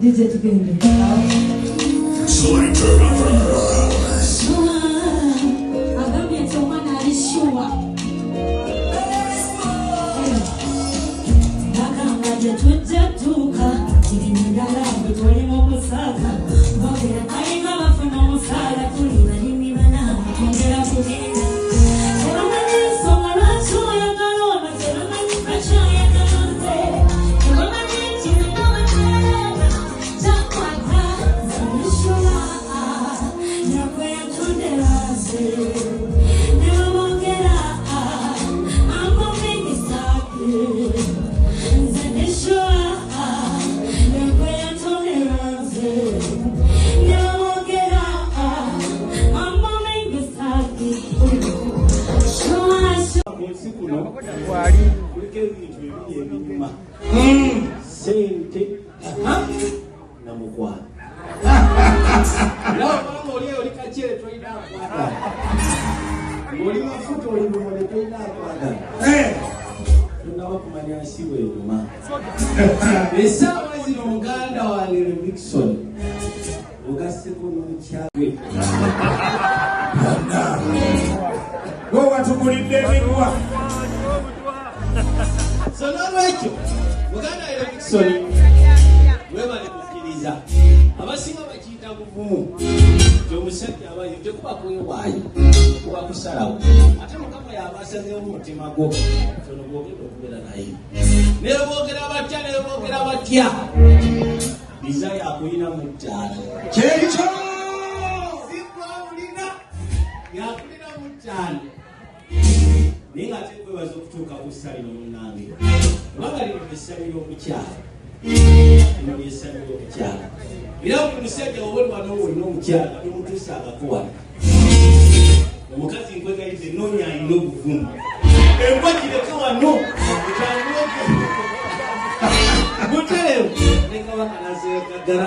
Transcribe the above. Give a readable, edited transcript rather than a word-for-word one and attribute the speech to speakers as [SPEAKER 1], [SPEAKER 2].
[SPEAKER 1] DJ tugende.
[SPEAKER 2] Selector
[SPEAKER 1] Agambye omwana ali sure. Bagamba gye tujja tuuka kibinyagala bwe tulimu okusaka bagera kalinga bafuna omusaala tuli balimi bana twongera kugenda tebamanyi ensonga lwaki oyagala ono tebamanyi bakyayagala nze tebamanyi kininaweteera kyakwata zanishola nakweyatonderaze nebabongera amomenyisake zanishola nakweyatonderaze nebabongera amomenyisake
[SPEAKER 3] kuliko ebintu ebiri ebinyuma sente namukwano era obanga oli kacere tolina akwagala oli mafuta oli bumole tolina akwagala tunaba kumanya nsi bwenuma esaawa zino muganda wange Remixon ogasseko n'omukyagwe
[SPEAKER 2] watugulidde ebirwa
[SPEAKER 3] so n'olwekyo muganda wa Remixon webale kukkiriza abasinga bakiyita buvumu omusajja abayo tekuba kwewaayo kuba kusalawo ate mukama yabasazeewo omutima gwo tono bwogenda okubeera naye naye boogera batya naye boogera batya biza yakulina mu ttaano
[SPEAKER 2] kyekyo
[SPEAKER 3] sikwawulina yakulina mu ttaano naye nga ate kwebaza okutuuka ku ssalino munnange kubanga lino lyessabi ly'omukyala lino lyessabi ly'omukyala era buli musajja obolwano olina omukyala tomutuusa agakuwala omukazi nkwegayidde noonya alina obuvumu embwa gireke wano etangula muterewo ne kabaka naseekagala